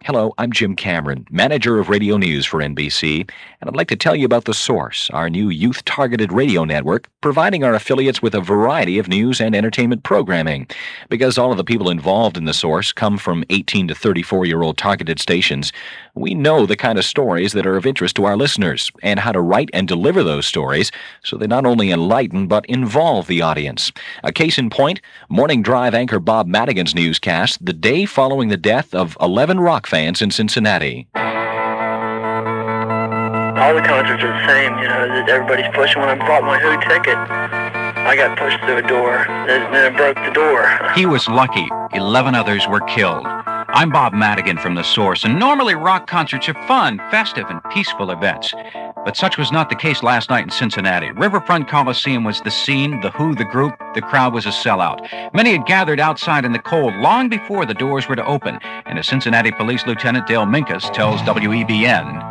Hello, I'm Jim Cameron, manager of radio news for NBC, and I'd like to tell you about The Source, our new youth-targeted radio network, providing our affiliates with a variety of news and entertainment programming. Because all of the people involved in The Source come from 18 to 34-year-old targeted stations, we know the kind of stories that are of interest to our listeners and how to write and deliver those stories so they not only enlighten but involve the audience. A case in point, Morning Drive anchor Bob Madigan's newscast the day following the death of 11 rock fans in Cincinnati. All the concerts are the same, that everybody's pushing. When I bought my Who ticket, I got pushed through a door, then I broke the door. He was lucky. 11 others were killed. I'm Bob Madigan from The Source, and normally rock concerts are fun, festive, and peaceful events. But such was not the case last night in Cincinnati. Riverfront Coliseum was the scene, the Who, the group, the crowd was a sellout. Many had gathered outside in the cold long before the doors were to open, and as Cincinnati Police Lieutenant Dale Minkus tells WEBN,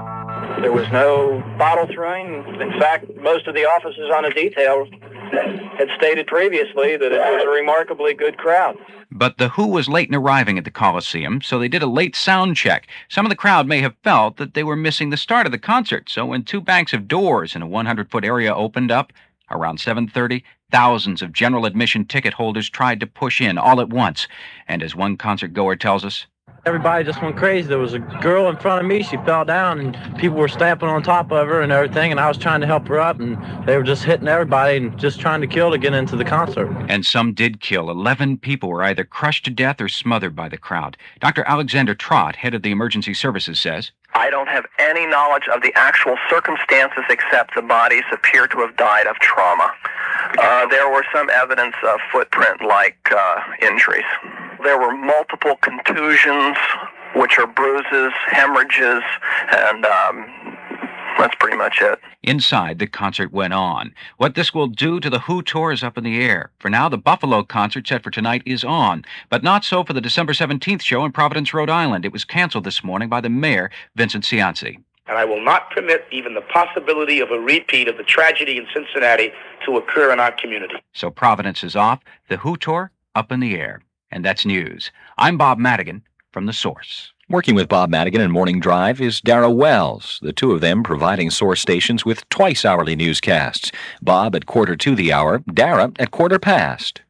there was no bottle throwing. In fact, most of the officers on a detail had stated previously that it was a remarkably good crowd. But the Who was late in arriving at the Coliseum, so they did a late sound check. Some of the crowd may have felt that they were missing the start of the concert, so when two banks of doors in a 100-foot area opened up, around 7:30, thousands of general admission ticket holders tried to push in all at once. And as one concert goer tells us, everybody just went crazy. There was a girl in front of me. She fell down, and people were stamping on top of her and everything, and I was trying to help her up, and they were just hitting everybody and just trying to kill to get into the concert. And some did kill. 11 people were either crushed to death or smothered by the crowd. Dr. Alexander Trott, head of the emergency services, says, I don't have any knowledge of the actual circumstances except the bodies appear to have died of trauma. There were some evidence of footprint-like injuries. There were multiple contusions, which are bruises, hemorrhages, and that's pretty much it. Inside, the concert went on. What this will do to the Who tour is up in the air. For now, the Buffalo concert set for tonight is on, but not so for the December 17th show in Providence, Rhode Island. It was canceled this morning by the mayor, Vincent Cianci. And I will not permit even the possibility of a repeat of the tragedy in Cincinnati to occur in our community. So Providence is off, the Who tour up in the air. And that's news. I'm Bob Madigan from The Source. Working with Bob Madigan and Morning Drive is Dara Wells, the two of them providing Source stations with twice-hourly newscasts. Bob at 1:45 the hour, Dara at 1:15.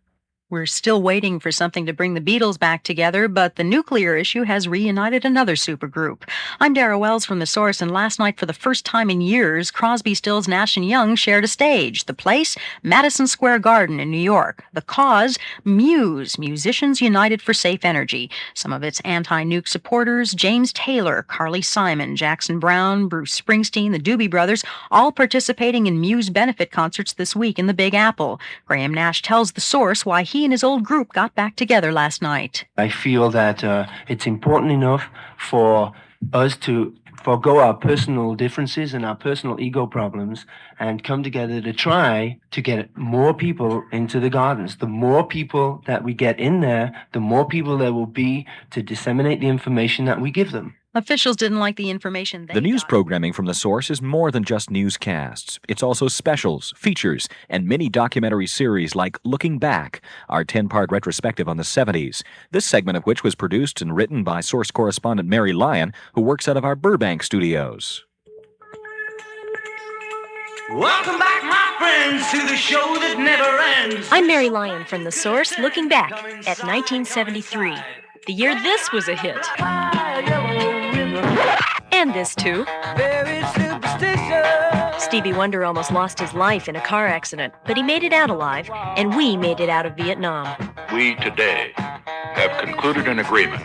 We're still waiting for something to bring the Beatles back together, but the nuclear issue has reunited another supergroup. I'm Dara Wells from The Source, and last night, for the first time in years, Crosby, Stills, Nash & Young shared a stage. The place? Madison Square Garden in New York. The cause? Muse, Musicians United for Safe Energy. Some of its anti-nuke supporters, James Taylor, Carly Simon, Jackson Browne, Bruce Springsteen, the Doobie Brothers, all participating in Muse benefit concerts this week in the Big Apple. Graham Nash tells The Source why he and his old group got back together last night. I feel that it's important enough for us to forgo our personal differences and our personal ego problems and come together to try to get more people into the gardens. The more people that we get in there, the more people there will be to disseminate the information that we give them. Officials didn't like the information they The news got. programming from The Source is more than just newscasts. It's also specials, features, and mini-documentary series like Looking Back, our 10-part retrospective on the 70s, this segment of which was produced and written by Source correspondent Mary Lyon, who works out of our Burbank studios. Welcome back, my friends, to the show that never ends. I'm Mary Lyon from The Source, looking back at 1973, the year this was a hit. And this too. Very superstitious. Stevie Wonder almost lost his life in a car accident, but he made it out alive, and we made it out of Vietnam. We today have concluded an agreement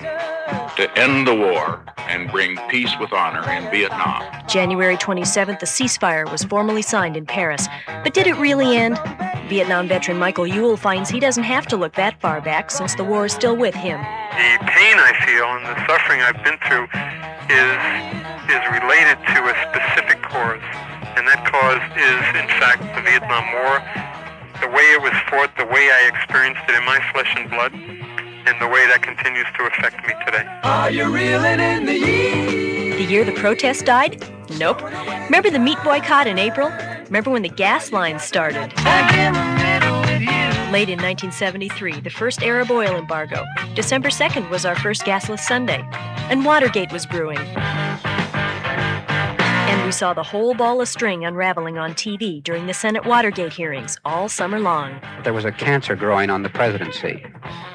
to end the war and bring peace with honor in Vietnam. January 27th, the ceasefire was formally signed in Paris. But did it really end? Vietnam veteran Michael Ewell finds he doesn't have to look that far back since the war is still with him. The pain I feel and the suffering I've been through is related to a specific cause. And that cause is, in fact, the Vietnam War, the way it was fought, the way I experienced it in my flesh and blood, and the way that continues to affect me today. Are you reeling in the year? The year the protest died? Nope. Remember the meat boycott in April? Remember when the gas lines started? Late in 1973, the first Arab oil embargo. December 2nd was our first gasless Sunday. and Watergate was brewing. And we saw the whole ball of string unraveling on TV during the Senate Watergate hearings all summer long. There was a cancer growing on the presidency,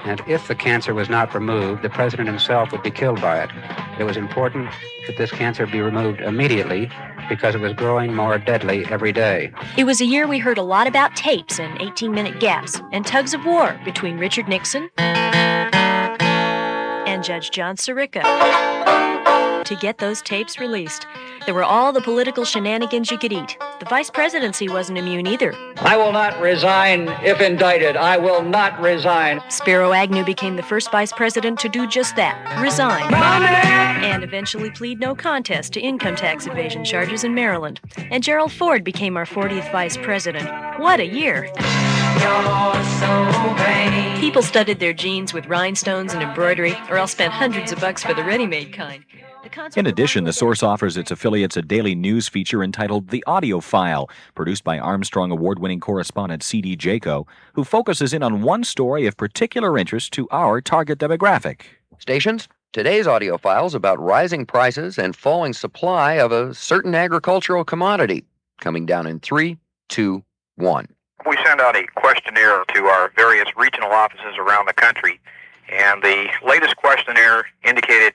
and if the cancer was not removed, the president himself would be killed by it. It was important that this cancer be removed immediately because it was growing more deadly every day. It was a year we heard a lot about tapes and 18-minute gaps and tugs of war between Richard Nixon and Judge John Sirica to get those tapes released. There were all the political shenanigans you could eat. The vice presidency wasn't immune either. I will not resign if indicted. I will not resign. Spiro Agnew became the first vice president to do just that, resign. And eventually plead no contest to income tax evasion charges in Maryland. And Gerald Ford became our 40th vice president. What a year. People studded their jeans with rhinestones and embroidery, or else spent hundreds of bucks for the ready-made kind. In addition, The Source offers its affiliates a daily news feature entitled The Audio File, produced by Armstrong Award-winning correspondent C.D. Jaco, who focuses in on one story of particular interest to our target demographic. Stations, today's audio file is about rising prices and falling supply of a certain agricultural commodity. Coming down in 3, 2, 1. We send out a questionnaire to our various regional offices around the country, and the latest questionnaire indicated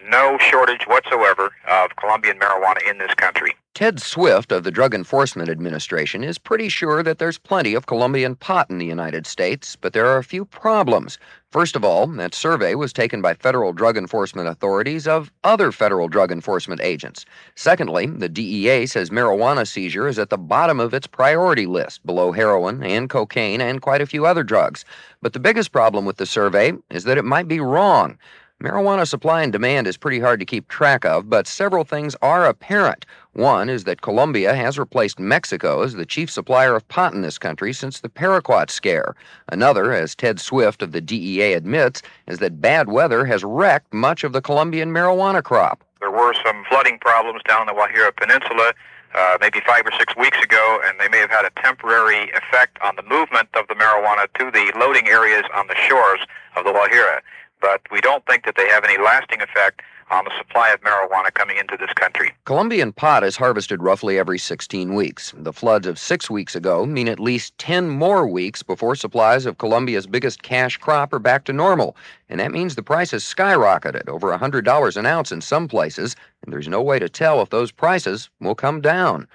no shortage whatsoever of Colombian marijuana in this country. Ted Swift of the Drug Enforcement Administration is pretty sure that there's plenty of Colombian pot in the United States, but there are a few problems. First of all, that survey was taken by federal drug enforcement authorities of other federal drug enforcement agents. Secondly, the DEA says marijuana seizure is at the bottom of its priority list, below heroin and cocaine and quite a few other drugs. But the biggest problem with the survey is that it might be wrong. Marijuana supply and demand is pretty hard to keep track of, but several things are apparent. One is that Colombia has replaced Mexico as the chief supplier of pot in this country since the Paraquat scare. Another, as Ted Swift of the DEA admits, is that bad weather has wrecked much of the Colombian marijuana crop. There were some flooding problems down the Guajira Peninsula maybe 5 or 6 weeks ago, and they may have had a temporary effect on the movement of the marijuana to the loading areas on the shores of the Guajira. But we don't think that they have any lasting effect on the supply of marijuana coming into this country. Colombian pot is harvested roughly every 16 weeks. The floods of 6 weeks ago mean at least 10 more weeks before supplies of Colombia's biggest cash crop are back to normal. And that means the price has skyrocketed, over $100 an ounce in some places, and there's no way to tell if those prices will come down.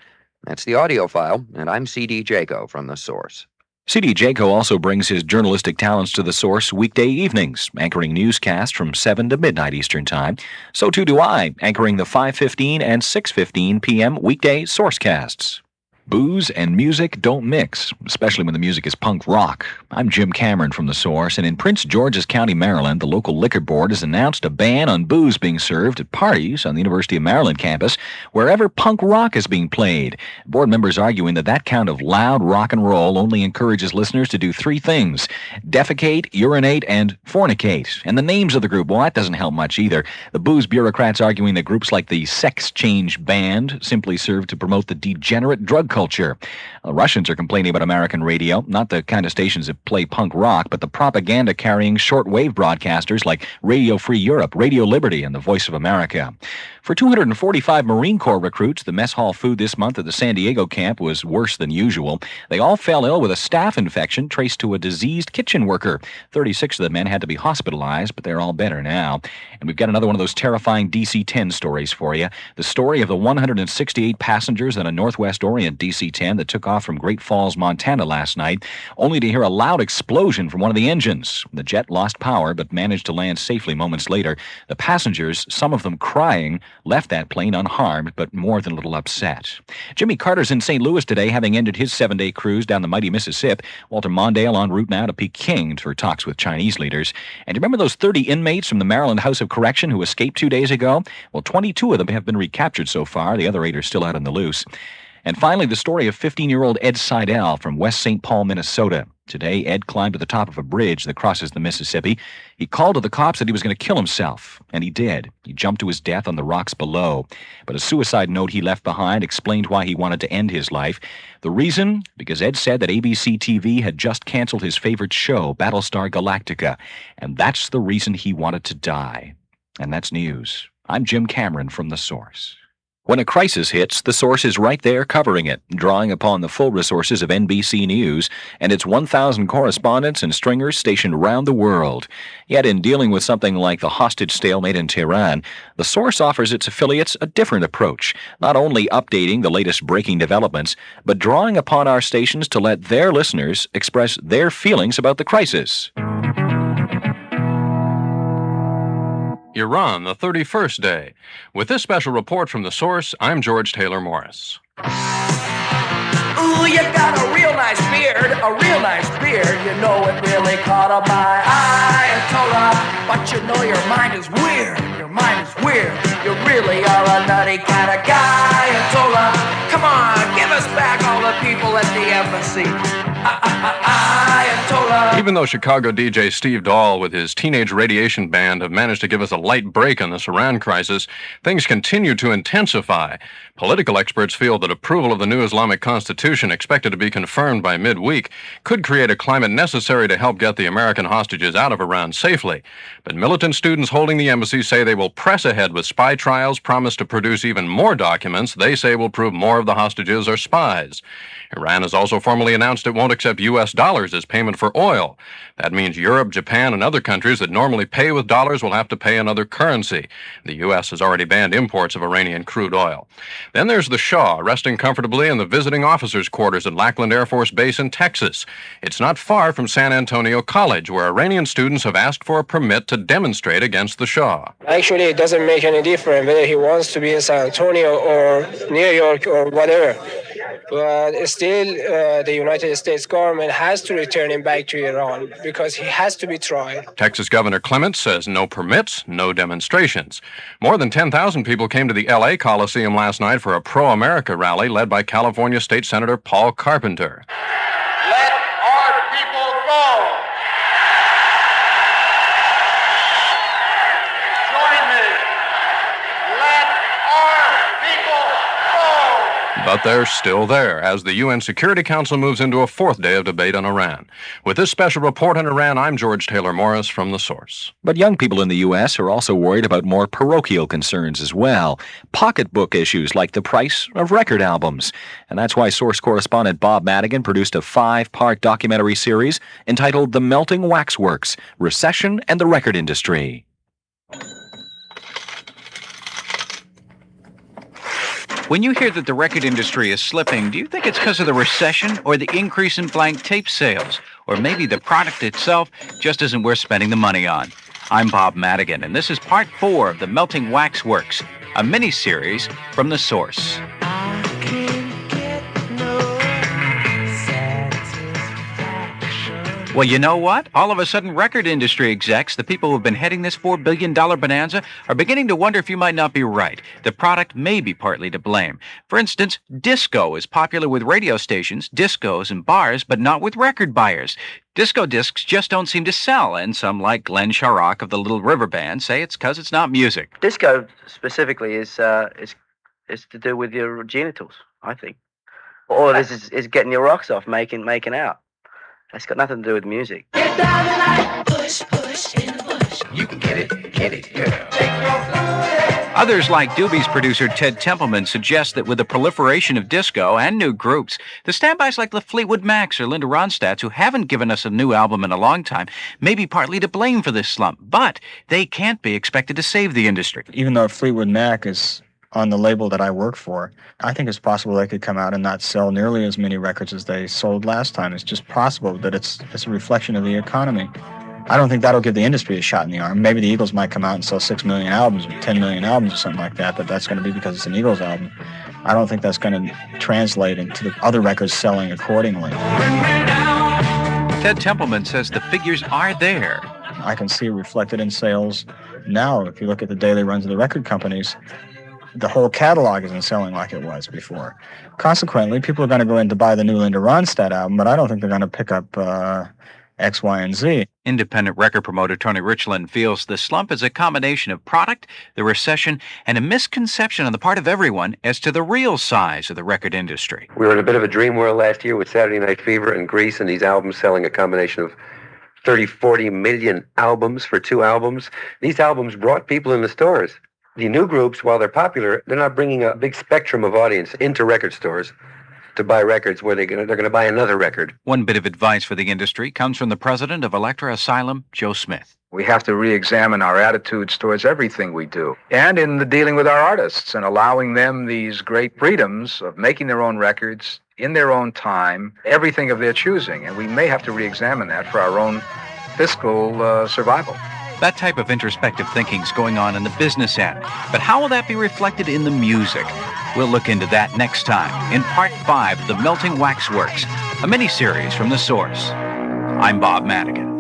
That's the audio file, and I'm C.D. Jaco from The Source. C.D. Jaco also brings his journalistic talents to The Source weekday evenings, anchoring newscasts from 7 to midnight Eastern Time. So too do I, anchoring the 5:15 and 6:15 p.m. weekday Sourcecasts. Booze and music don't mix, especially when the music is punk rock. I'm Jim Cameron from The Source, and in Prince George's County, Maryland, the local liquor board has announced a ban on booze being served at parties on the University of Maryland campus wherever punk rock is being played. Board members arguing that that kind of loud rock and roll only encourages listeners to do 3 things: defecate, urinate, and fornicate. And the names of the group, well, that doesn't help much either. The booze bureaucrats arguing that groups like the Sex Change Band simply serve to promote the degenerate drug culture. Russians are complaining about American radio, not the kind of stations that play punk rock, but the propaganda-carrying shortwave broadcasters like Radio Free Europe, Radio Liberty, and the Voice of America. For 245 Marine Corps recruits, the mess hall food this month at the San Diego camp was worse than usual. They all fell ill with a staph infection traced to a diseased kitchen worker. 36 of the men had to be hospitalized, but they're all better now. And we've got another one of those terrifying DC-10 stories for you. The story of the 168 passengers on a Northwest Orient DC-10 that took off from Great Falls, Montana last night, only to hear a loud explosion from one of the engines. The jet lost power, but managed to land safely moments later. The passengers, some of them crying, left that plane unharmed, but more than a little upset. Jimmy Carter's in St. Louis today, having ended his 7-day cruise down the mighty Mississippi. Walter Mondale en route now to Peking for talks with Chinese leaders. And remember those 30 inmates from the Maryland House of Correction who escaped 2 days ago? Well, 22 of them have been recaptured so far. The other 8 are still out on the loose. And finally, the story of 15-year-old Ed Seidel from West St. Paul, Minnesota. Today, Ed climbed to the top of a bridge that crosses the Mississippi. He called to the cops that he was going to kill himself, and he did. He jumped to his death on the rocks below. But a suicide note he left behind explained why he wanted to end his life. The reason? Because Ed said that ABC TV had just canceled his favorite show, Battlestar Galactica, and that's the reason he wanted to die. And that's news. I'm Jim Cameron from The Source. When a crisis hits, The Source is right there covering it, drawing upon the full resources of NBC News and its 1,000 correspondents and stringers stationed around the world. Yet in dealing with something like the hostage stalemate in Tehran, The Source offers its affiliates a different approach, not only updating the latest breaking developments, but drawing upon our stations to let their listeners express their feelings about the crisis. Iran, the 31st day. With this special report from The Source, I'm George Taylor Morris. Ooh, you got a real nice beard, a real nice beard. You know it really caught on my Ayatollah. But you know your mind is weird, your mind is weird. You really are a nutty kind of guy, Ayatollah. Come on, give us back all the people at the embassy. Ayatollah. Even though Chicago DJ Steve Dahl with his Teenage Radiation Band have managed to give us a light break on this Iran crisis, things continue to intensify. Political experts feel that approval of the new Islamic Constitution, expected to be confirmed by midweek, could create a climate necessary to help get the American hostages out of Iran safely. But militant students holding the embassy say they will press ahead with spy trials, promise to produce even more documents they say will prove more of the hostages are spies. Iran has also formally announced it won't accept U.S. dollars as payment for oil. That means Europe, Japan, and other countries that normally pay with dollars will have to pay another currency. The U.S. has already banned imports of Iranian crude oil. Then there's the Shah, resting comfortably in the visiting officers' quarters at Lackland Air Force Base in Texas. It's not far from San Antonio College, where Iranian students have asked for a permit to demonstrate against the Shah. Actually, it doesn't make any difference whether he wants to be in San Antonio or New York or whatever. But still, the United States government has to return him back to Iran because he has to be tried. Texas Governor Clements says no permits, no demonstrations. More than 10,000 people came to the L.A. Coliseum last night for a pro-America rally led by California State Senator Paul Carpenter. Let our people go. Join me. Let our people go. But they're still there as the UN Security Council moves into a fourth day of debate on Iran. With this special report on Iran, I'm George Taylor Morris from The Source. But young people in the U.S. are also worried about more parochial concerns as well. Pocketbook issues like the price of record albums. And that's why Source correspondent Bob Madigan produced a 5-part documentary series entitled The Melting Waxworks: Recession and the Record Industry. When you hear that the record industry is slipping, do you think it's because of the recession or the increase in blank tape sales? Or maybe the product itself just isn't worth spending the money on? I'm Bob Madigan, and this is part 4 of The Melting Waxworks, a mini-series from The Source. Well, you know what? All of a sudden, record industry execs, the people who have been heading this $4 billion bonanza, are beginning to wonder if you might not be right. The product may be partly to blame. For instance, disco is popular with radio stations, discos, and bars, but not with record buyers. Disco discs just don't seem to sell, and some like Glenn Sharrock of the Little River Band say it's because it's not music. Disco specifically is to do with your genitals, I think. All it is getting your rocks off, making out. It's got nothing to do with music. Get down tonight. Push, push in the bush. You can get it, girl. Others, like Doobie's producer Ted Templeman, suggest that with the proliferation of disco and new groups, the standbys like the Fleetwood Macs or Linda Ronstadt, who haven't given us a new album in a long time, may be partly to blame for this slump, but they can't be expected to save the industry. Even though Fleetwood Mac is on the label that I work for, I think it's possible they could come out and not sell nearly as many records as they sold last time. It's just possible that it's a reflection of the economy. I don't think that'll give the industry a shot in the arm. Maybe the Eagles might come out and sell 6 million albums or 10 million albums or something like that, but that's going to be because it's an Eagles album. I don't think that's going to translate into the other records selling accordingly. Ted Templeman says the figures are there. I can see it reflected in sales now. If you look at the daily runs of the record companies, the whole catalog isn't selling like it was before. Consequently, people are going to go in to buy the new Linda Ronstadt album, but I don't think they're going to pick up X, Y, and Z. Independent record promoter Tony Richland feels the slump is a combination of product, the recession, and a misconception on the part of everyone as to the real size of the record industry. We were in a bit of a dream world last year with Saturday Night Fever and Grease, and these albums selling a combination of 30, 40 million albums for 2 albums. These albums brought people in the stores. The new groups, while they're popular, they're not bringing a big spectrum of audience into record stores to buy records where they're going to buy another record. One bit of advice for the industry comes from the president of Electra Asylum, Joe Smith. We have to re-examine our attitudes towards everything we do, and in the dealing with our artists and allowing them these great freedoms of making their own records in their own time, everything of their choosing. And we may have to re-examine that for our own fiscal survival. That type of introspective thinking's going on in the business end, but how will that be reflected in the music? We'll look into that next time in Part 5 of The Melting Wax Works, a mini-series from The Source. I'm Bob Madigan.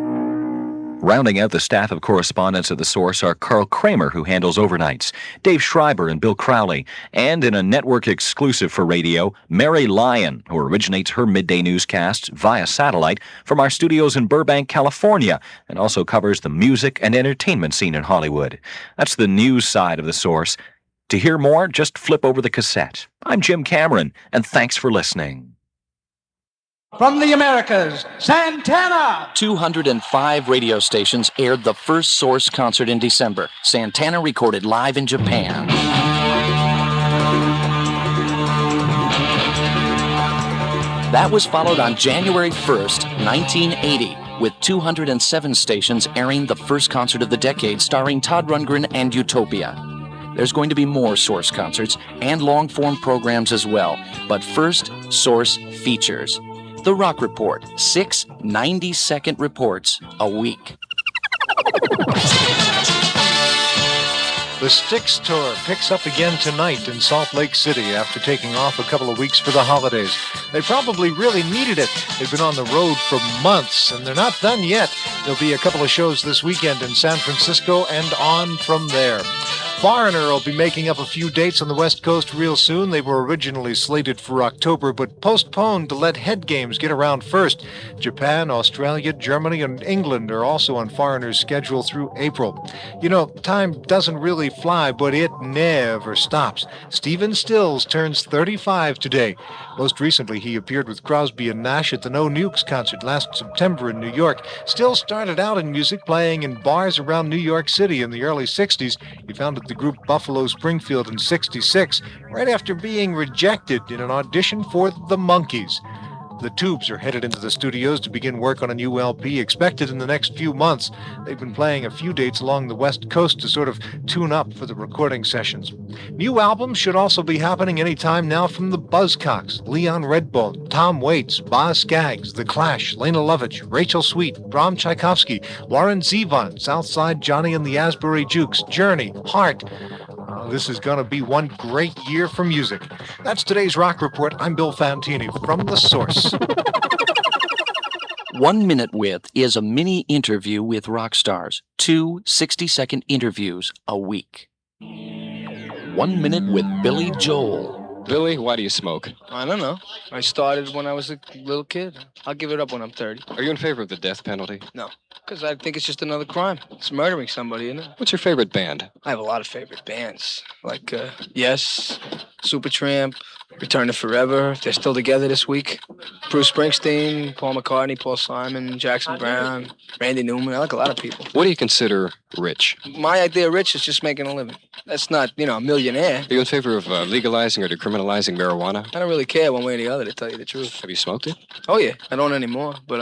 Rounding out the staff of correspondents at The Source are Carl Kramer, who handles overnights, Dave Schreiber and Bill Crowley, and in a network exclusive for radio, Mary Lyon, who originates her midday newscasts via satellite from our studios in Burbank, California, and also covers the music and entertainment scene in Hollywood. That's the news side of The Source. To hear more, just flip over the cassette. I'm Jim Cameron, and thanks for listening. From the Americas, Santana! 205 radio stations aired the first Source concert in December. Santana recorded live in Japan. That was followed on January 1st, 1980, with 207 stations airing the first concert of the decade starring Todd Rundgren and Utopia. There's going to be more Source concerts and long-form programs as well. But first, Source features. The Rock Report, 6 90-second reports a week. The Styx Tour picks up again tonight in Salt Lake City after taking off a couple of weeks for the holidays. They probably really needed it. They've been on the road for months, and they're not done yet. There'll be a couple of shows this weekend in San Francisco and on from there. Foreigner will be making up a few dates on the West Coast real soon. They were originally slated for October, but postponed to let head games get around first. Japan, Australia, Germany, and England are also on Foreigner's schedule through April. You know, time doesn't really fly, but it never stops. Stephen Stills turns 35 today. Most recently, he appeared with Crosby and Nash at the No Nukes concert last September in New York. Stills started out in music playing in bars around New York City in the early 60s. He founded the group Buffalo Springfield in '66, right after being rejected in an audition for the Monkees. The Tubes are headed into the studios to begin work on a new LP expected in the next few months. They've been playing a few dates along the West Coast to sort of tune up for the recording sessions. New albums should also be happening any time now from the Buzzcocks, Leon Redbone, Tom Waits, Boz Scaggs, The Clash, Lena Lovitch, Rachel Sweet, Bram Tchaikovsky, Warren Zevon, Southside Johnny and the Asbury Jukes, Journey, Heart. This is going to be one great year for music. That's today's Rock Report. I'm Bill Fantini from The Source. 1 Minute With is a mini interview with rock stars. 2 60-second interviews a week. 1 Minute with Billy Joel. Billy, why do you smoke? I don't know. I started when I was a little kid. I'll give it up when I'm 30. Are you in favor of the death penalty? No, because I think it's just another crime. It's murdering somebody, isn't it? What's your favorite band? I have a lot of favorite bands, like Yes, Supertramp, Return to Forever. They're still together this week. Bruce Springsteen, Paul McCartney, Paul Simon, Jackson Browne, Randy Newman. I like a lot of people. What do you consider rich? My idea of rich is just making a living. That's not, a millionaire. Are you in favor of legalizing or decriminalizing marijuana? I don't really care one way or the other, to tell you the truth. Have you smoked it? Oh, yeah. I don't anymore, but,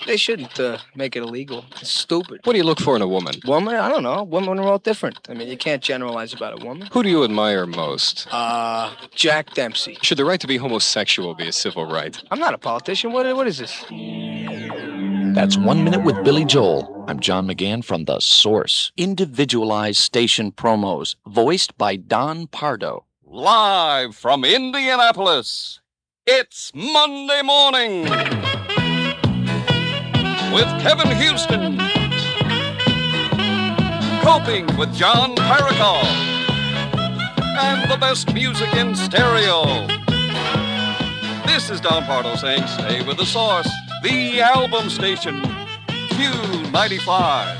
they shouldn't make it illegal. It's stupid. What do you look for in a woman? Woman? I don't know. Women are all different. I mean, you can't generalize about a woman. Who do you admire most? Jack Dempsey. Should the right to be homosexual be a civil right? I'm not a politician. What is this? That's 1 Minute with Billy Joel. I'm John McGann from The Source. Individualized station promos, voiced by Don Pardo. Live from Indianapolis, it's Monday Morning with Kevin Houston, Coping with John Pyrakov, and the best music in stereo. This is Don Pardo saying stay with The Source, the album station, Q95.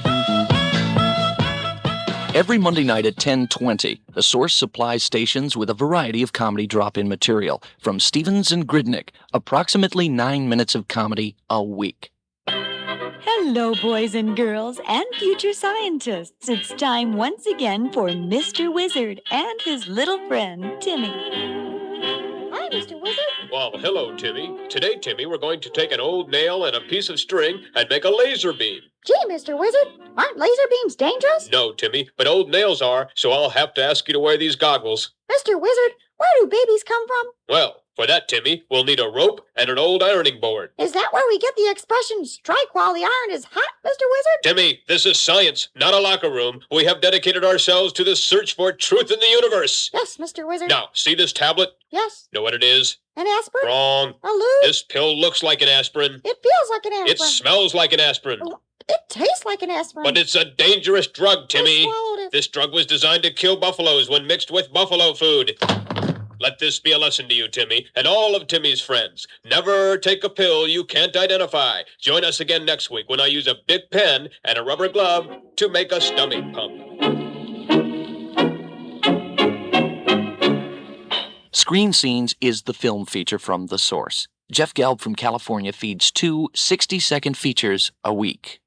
Every Monday night at 10:20, The Source supplies stations with a variety of comedy drop-in material from Stevens and Gridnick, approximately 9 minutes of comedy a week. Hello, boys and girls and future scientists. It's time once again for Mr. Wizard and his little friend, Timmy. Hi, Mr. Wizard. Well, hello, Timmy. Today, Timmy, we're going to take an old nail and a piece of string and make a laser beam. Gee, Mr. Wizard, aren't laser beams dangerous? No, Timmy, but old nails are, so I'll have to ask you to wear these goggles. Mr. Wizard, where do babies come from? Well, for that, Timmy, we'll need a rope and an old ironing board. Is that where we get the expression, strike while the iron is hot, Mr. Wizard? Timmy, this is science, not a locker room. We have dedicated ourselves to the search for truth in the universe. Yes, Mr. Wizard. Now, see this tablet? Yes. Know what it is? An aspirin? Wrong. A lube? This pill looks like an aspirin. It feels like an aspirin. It smells like an aspirin. It tastes like an aspirin. But it's a dangerous drug, Timmy. I swallowed it. This drug was designed to kill buffaloes when mixed with buffalo food. Let this be a lesson to you, Timmy, and all of Timmy's friends. Never take a pill you can't identify. Join us again next week when I use a big pen and a rubber glove to make a stomach pump. Screen Scenes is the film feature from The Source. Jeff Gelb from California feeds 2 60-second features a week.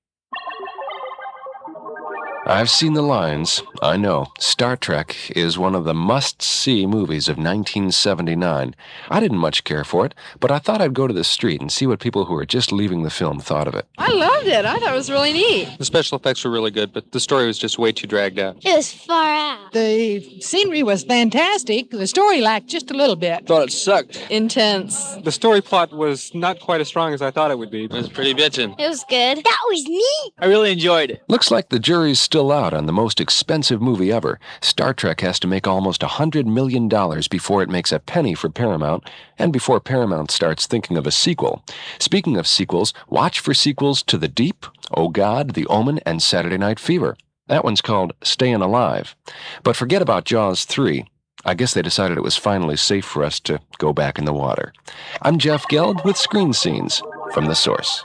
I've seen the lines. I know. Star Trek is one of the must-see movies of 1979. I didn't much care for it, but I thought I'd go to the street and see what people who were just leaving the film thought of it. I loved it. I thought it was really neat. The special effects were really good, but the story was just way too dragged out. It was far out. The scenery was fantastic. The story lacked just a little bit. Thought it sucked. Intense. The story plot was not quite as strong as I thought it would be. It was pretty bitchin'. It was good. That was neat. I really enjoyed it. Looks like the jury's still out on the most expensive movie ever. Star Trek has to make almost $100 million before it makes a penny for Paramount, and before Paramount starts thinking of a sequel. Speaking of sequels, watch for sequels to The Deep, Oh God, The Omen, and Saturday Night Fever. That one's called Stayin' Alive. But forget about Jaws 3. I guess they decided it was finally safe for us to go back in the water. I'm Jeff Gelb with Screen Scenes from The Source.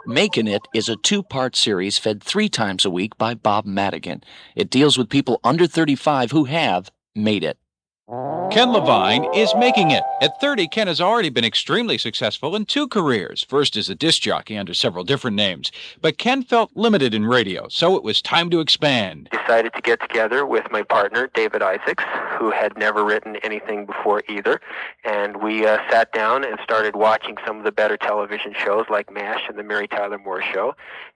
Makin' It is a 2-part series fed 3 times a week by Bob Madigan. It deals with people under 35 who have made it. Ken Levine is making it. At 30, Ken has already been extremely successful in 2 careers. First as a disc jockey under several different names. But Ken felt limited in radio, so it was time to expand. Decided to get together with my partner, David Isaacs, who had never written anything before either. And we sat down and started watching some of the better television shows like MASH and The Mary Tyler Moore Show.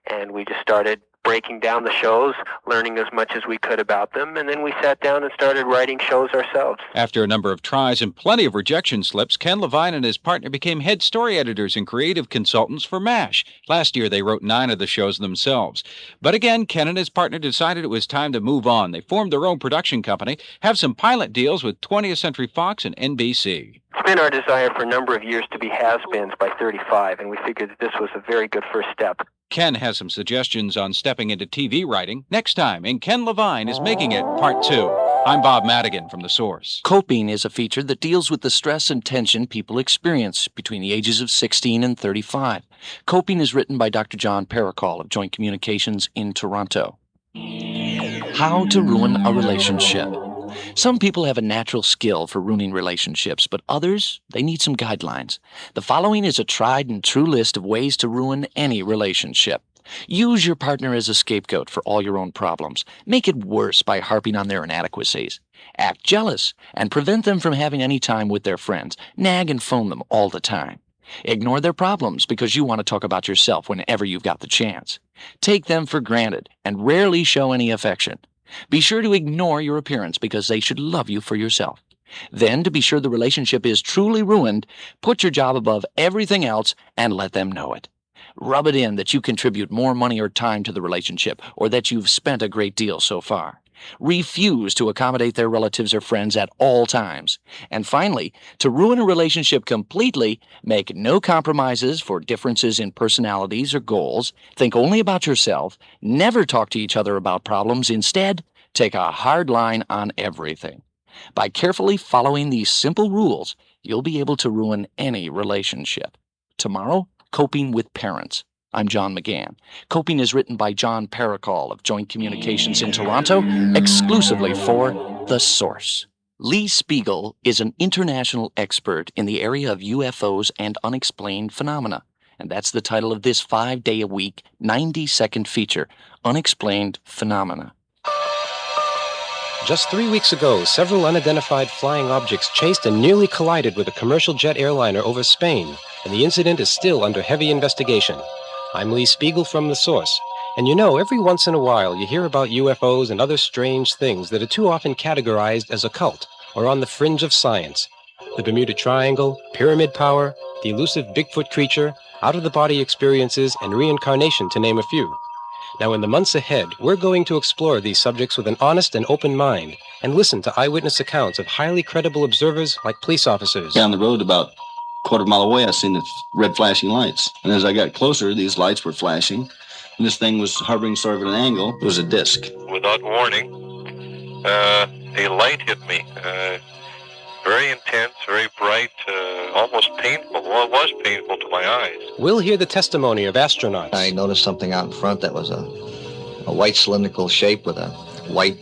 And we just started breaking down the shows, learning as much as we could about them, and then we sat down and started writing shows ourselves. After a number of tries and plenty of rejection slips, Ken Levine and his partner became head story editors and creative consultants for MASH. Last year, they wrote 9 of the shows themselves. But again, Ken and his partner decided it was time to move on. They formed their own production company, have some pilot deals with 20th Century Fox and NBC. It's been our desire for a number of years to be has-beens by 35, and we figured that this was a very good first step. Ken has some suggestions on stepping into TV writing next time in Ken Levine is Making It, Part 2. I'm Bob Madigan from The Source. Coping is a feature that deals with the stress and tension people experience between the ages of 16 and 35. Coping is written by Dr. John Paracall of Joint Communications in Toronto. How to ruin a relationship. Some people have a natural skill for ruining relationships, but others, they need some guidelines. The following is a tried and true list of ways to ruin any relationship. Use your partner as a scapegoat for all your own problems. Make it worse by harping on their inadequacies. Act jealous and prevent them from having any time with their friends. Nag and phone them all the time. Ignore their problems because you want to talk about yourself whenever you've got the chance. Take them for granted and rarely show any affection. Be sure to ignore your appearance because they should love you for yourself. Then, to be sure the relationship is truly ruined, put your job above everything else and let them know it. Rub it in that you contribute more money or time to the relationship or that you've spent a great deal so far. Refuse to accommodate their relatives or friends at all times. And finally, to ruin a relationship completely, make no compromises for differences in personalities or goals. Think only about yourself. Never talk to each other about problems. Instead, take a hard line on everything. By carefully following these simple rules, you'll be able to ruin any relationship. Tomorrow, coping with parents. I'm John McGann. Coping is written by John Paracall of Joint Communications in Toronto, exclusively for The Source. Lee Spiegel is an international expert in the area of UFOs and unexplained phenomena. And that's the title of this 5-day-a-week, 90-second feature, Unexplained Phenomena. Just 3 weeks ago, several unidentified flying objects chased and nearly collided with a commercial jet airliner over Spain, and the incident is still under heavy investigation. I'm Lee Spiegel from The Source. And you know, every once in a while you hear about UFOs and other strange things that are too often categorized as occult or on the fringe of science. The Bermuda Triangle, pyramid power, the elusive Bigfoot creature, out-of-the-body experiences, and reincarnation, to name a few. Now, in the months ahead, we're going to explore these subjects with an honest and open mind and listen to eyewitness accounts of highly credible observers like police officers. Down the road about a quarter mile away, I seen the red flashing lights. And as I got closer, these lights were flashing. And this thing was hovering sort of at an angle. It was a disc. Without warning, a light hit me. Very intense, very bright, almost painful. Well, it was painful to my eyes. We'll hear the testimony of astronauts. I noticed something out in front that was a white cylindrical shape with a white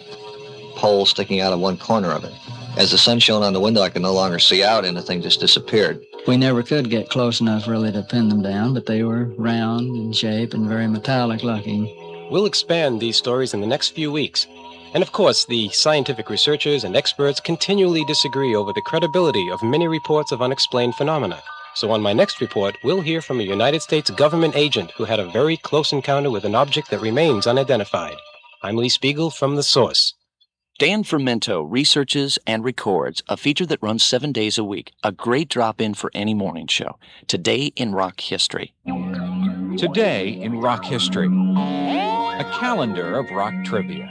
pole sticking out of one corner of it. As the sun shone on the window, I could no longer see out, and the thing just disappeared. We never could get close enough really to pin them down, but they were round in shape and very metallic looking. We'll expand these stories in the next few weeks. And of course, the scientific researchers and experts continually disagree over the credibility of many reports of unexplained phenomena. So on my next report, we'll hear from a United States government agent who had a very close encounter with an object that remains unidentified. I'm Lee Spiegel from The Source. Dan Fermento researches and records a feature that runs 7 days a week, a great drop-in for any morning show. Today in Rock History. Today in Rock History, a calendar of rock trivia.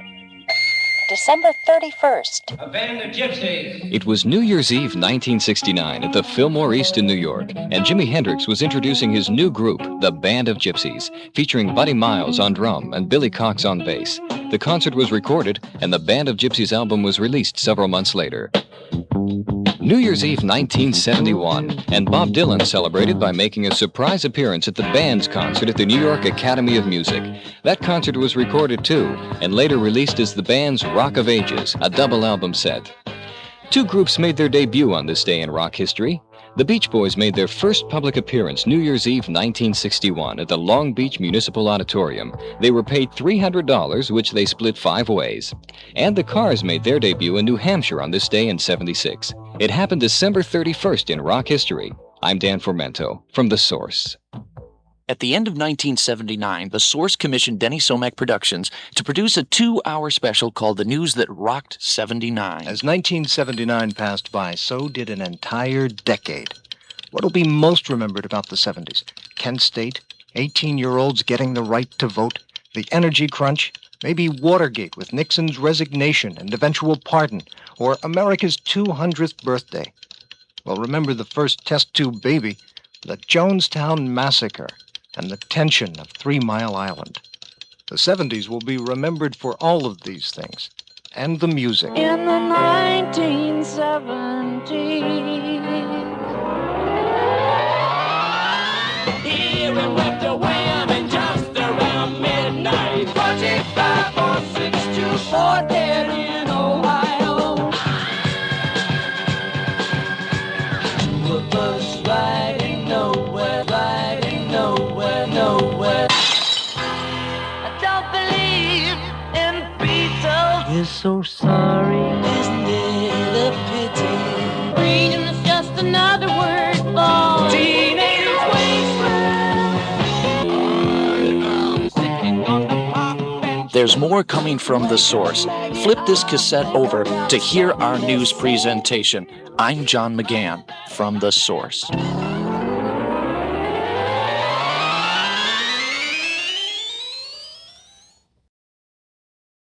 December 31st. A band of gypsies. It was New Year's Eve 1969 at the Fillmore East in New York, and Jimi Hendrix was introducing his new group, the Band of Gypsies, featuring Buddy Miles on drum and Billy Cox on bass. The concert was recorded, and the Band of Gypsies album was released several months later. New Year's Eve 1971, and Bob Dylan celebrated by making a surprise appearance at the band's concert at the New York Academy of Music. That concert was recorded too, and later released as the band's Rock of Ages, a double album set. Two groups made their debut on this day in rock history. The Beach Boys made their first public appearance New Year's Eve 1961 at the Long Beach Municipal Auditorium. They were paid $300, which they split 5 ways. And the Cars made their debut in New Hampshire on this day in '76. It happened December 31st in rock history. I'm Dan Fermento from The Source. At the end of 1979, The Source commissioned Denny Somack Productions to produce a 2-hour special called The News That Rocked 79. As 1979 passed by, so did an entire decade. What'll be most remembered about the 70s? Kent State, 18-year-olds getting the right to vote, the energy crunch, maybe Watergate with Nixon's resignation and eventual pardon, or America's 200th birthday. Well, remember the first test tube baby, the Jonestown Massacre, and the tension of 3 Mile Island. The 70s will be remembered for all of these things, and the music. In the 1970s, here in Webster, Wyoming, just around midnight, 465-462-4 dead in Ohio. Two of us riding nowhere, nowhere. I don't believe in Beatles. We're so sorry, isn't it a pity? Freedom is just another word for teenage wasteland. There's more coming from The Source. Flip this cassette over to hear our news presentation. I'm John McGann from The Source.